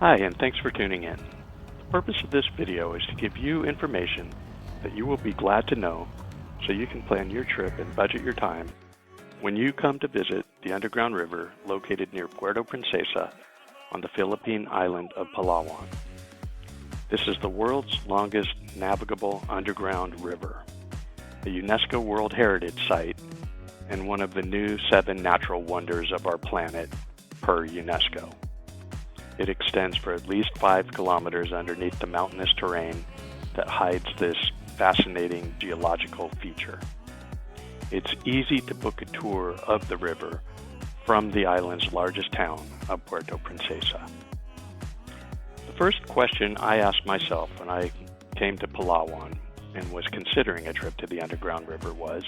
Hi, and thanks for tuning in. The purpose of this video is to give you information that you will be glad to know so you can plan your trip and budget your time when you come to visit the underground river located near Puerto Princesa on the Philippine island of Palawan. This is the world's longest navigable underground river, a UNESCO World Heritage Site, and one of the new 7 natural wonders of our planet per UNESCO. It extends for at least 5 kilometers underneath the mountainous terrain that hides this fascinating geological feature. It's easy to book a tour of the river from the island's largest town of Puerto Princesa. The first question I asked myself when I came to Palawan and was considering a trip to the underground river was,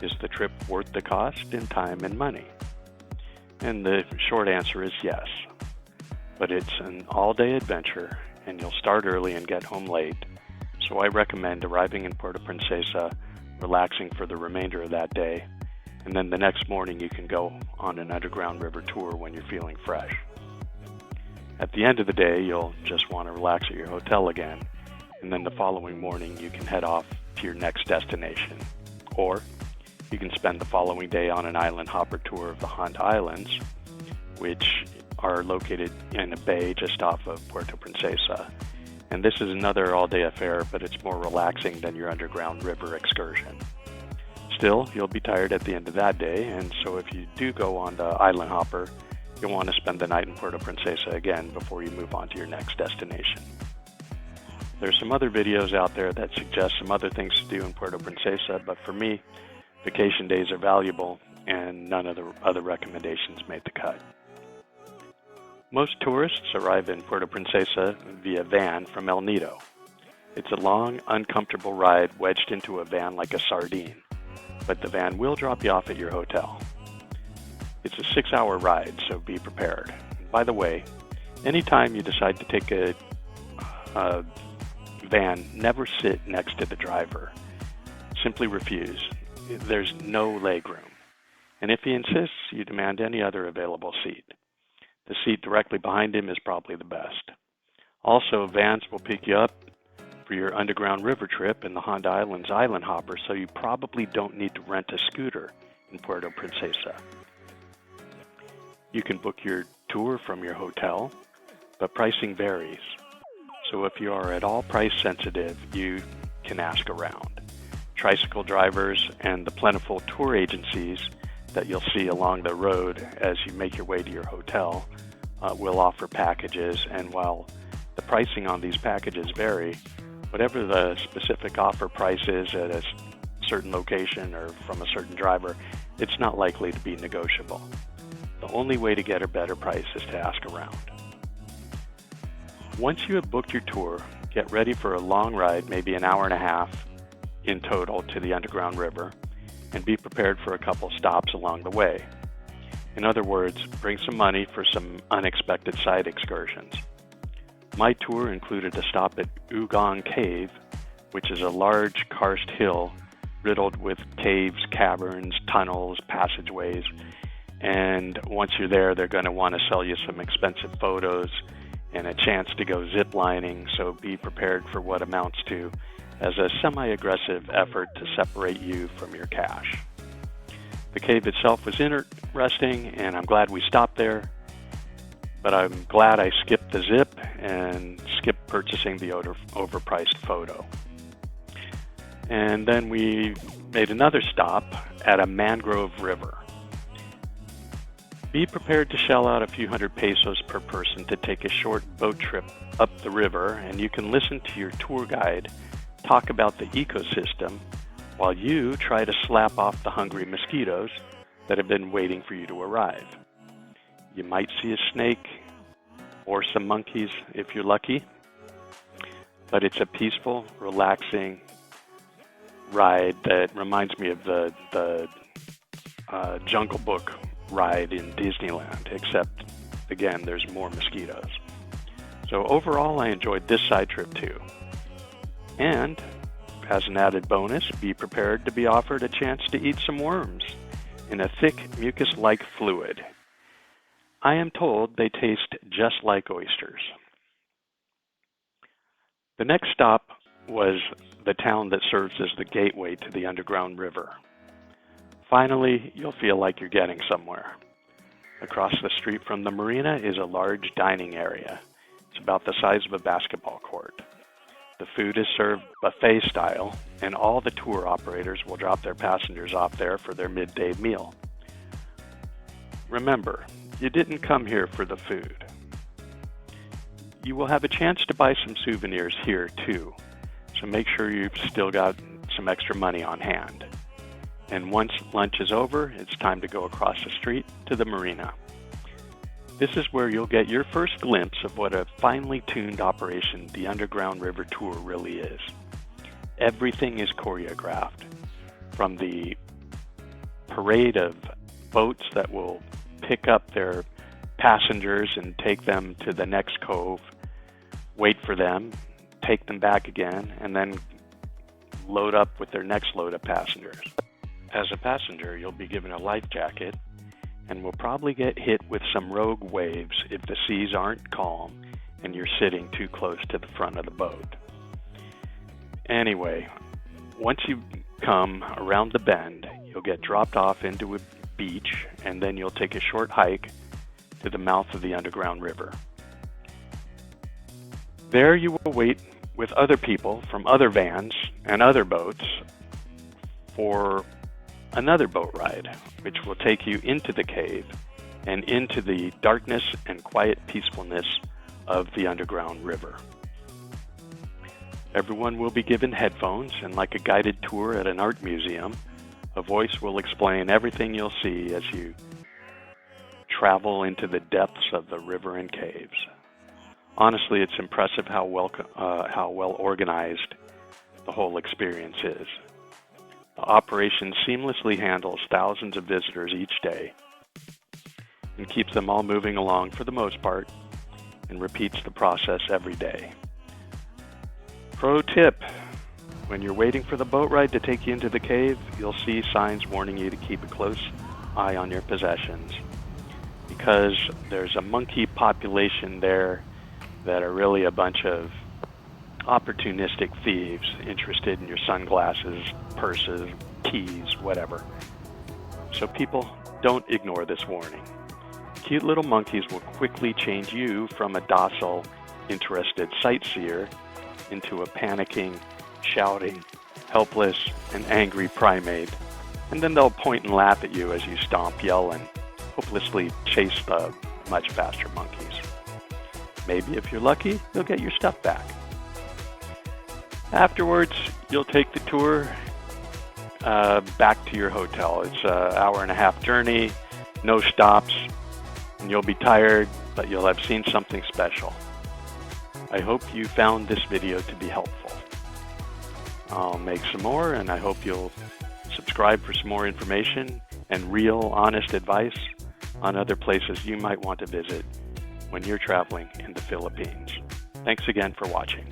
is the trip worth the cost in time and money? And the short answer is yes. But it's an all-day adventure, and you'll start early and get home late, so I recommend arriving in Puerto Princesa, relaxing for the remainder of that day, and then the next morning you can go on an underground river tour when you're feeling fresh. At the end of the day, you'll just want to relax at your hotel again, and then the following morning you can head off to your next destination. Or you can spend the following day on an island hopper tour of the Honda Islands, which are located in a bay just off of Puerto Princesa. And this is another all-day affair, but it's more relaxing than your underground river excursion. Still, you'll be tired at the end of that day, and so if you do go on the island hopper, you'll want to spend the night in Puerto Princesa again before you move on to your next destination. There's some other videos out there that suggest some other things to do in Puerto Princesa, but for me, vacation days are valuable, and none of the other recommendations made the cut. Most tourists arrive in Puerto Princesa via van from El Nido. It's a long, uncomfortable ride wedged into a van like a sardine, but the van will drop you off at your hotel. It's a 6-hour ride, so be prepared. By the way, anytime you decide to take a van, never sit next to the driver. Simply refuse. There's no legroom. And if he insists, you demand any other available seat. The seat directly behind him is probably the best. Also, vans will pick you up for your underground river trip in the Honda Islands island hopper, so you probably don't need to rent a scooter in Puerto Princesa. You can book your tour from your hotel, but pricing varies. So if you are at all price sensitive, you can ask around. Tricycle drivers and the plentiful tour agencies that you'll see along the road as you make your way to your hotel will offer packages, and while the pricing on these packages vary, whatever the specific offer price is at a certain location or from a certain driver, it's not likely to be negotiable. The only way to get a better price is to ask around. Once you have booked your tour, get ready for a long ride, maybe an hour and a half in total, to the underground river, and be prepared for a couple stops along the way. In other words, bring some money for some unexpected side excursions. My tour included a stop at Ugong Cave, which is a large karst hill riddled with caves, caverns, tunnels, passageways, and once you're there, they're going to want to sell you some expensive photos and a chance to go zip lining, so be prepared for what amounts to as a semi-aggressive effort to separate you from your cash. The cave itself was interesting, and I'm glad we stopped there, but I'm glad I skipped the zip and skipped purchasing the overpriced photo. And then we made another stop at a mangrove river. Be prepared to shell out a few hundred pesos per person to take a short boat trip up the river, and you can listen to your tour guide talk about the ecosystem while you try to slap off the hungry mosquitoes that have been waiting for you to arrive. You might see a snake or some monkeys if you're lucky, but it's a peaceful, relaxing ride that reminds me of the Jungle Book ride in Disneyland, except, again, there's more mosquitoes. So overall, I enjoyed this side trip too. And as an added bonus, be prepared to be offered a chance to eat some worms in a thick mucus-like fluid. I am told they taste just like oysters. The next stop was the town that serves as the gateway to the underground river. Finally, you'll feel like you're getting somewhere. Across the street from the marina is a large dining area. It's about the size of a basketball court. The food is served buffet style, and all the tour operators will drop their passengers off there for their midday meal. Remember, you didn't come here for the food. You will have a chance to buy some souvenirs here too, so make sure you've still got some extra money on hand. And once lunch is over, it's time to go across the street to the marina. This is where you'll get your first glimpse of what a finely tuned operation the Underground River Tour really is. Everything is choreographed, from the parade of boats that will pick up their passengers and take them to the next cove, wait for them, take them back again, and then load up with their next load of passengers. As a passenger, you'll be given a life jacket and will probably get hit with some rogue waves if the seas aren't calm and you're sitting too close to the front of the boat. Anyway, once you come around the bend, you'll get dropped off into a beach, and then you'll take a short hike to the mouth of the underground river. There you will wait with other people from other vans and other boats for another boat ride, which will take you into the cave and into the darkness and quiet peacefulness of the underground river. Everyone will be given headphones, and like a guided tour at an art museum, a voice will explain everything you'll see as you travel into the depths of the river and caves. Honestly, it's impressive how well organized the whole experience is. The operation seamlessly handles thousands of visitors each day and keeps them all moving along for the most part, and repeats the process every day. Pro tip: when you're waiting for the boat ride to take you into the cave, you'll see signs warning you to keep a close eye on your possessions, because there's a monkey population there that are really a bunch of opportunistic thieves interested in your sunglasses, purses, keys, whatever. So people, don't ignore this warning. Cute little monkeys will quickly change you from a docile, interested sightseer into a panicking, shouting, helpless, and angry primate. And then they'll point and laugh at you as you stomp, yell, and hopelessly chase the much faster monkeys. Maybe if you're lucky, you'll get your stuff back. Afterwards, you'll take the tour back to your hotel. It's an hour-and-a-half journey, no stops, and you'll be tired, but you'll have seen something special. I hope you found this video to be helpful. I'll make some more, and I hope you'll subscribe for some more information and real, honest advice on other places you might want to visit when you're traveling in the Philippines. Thanks again for watching.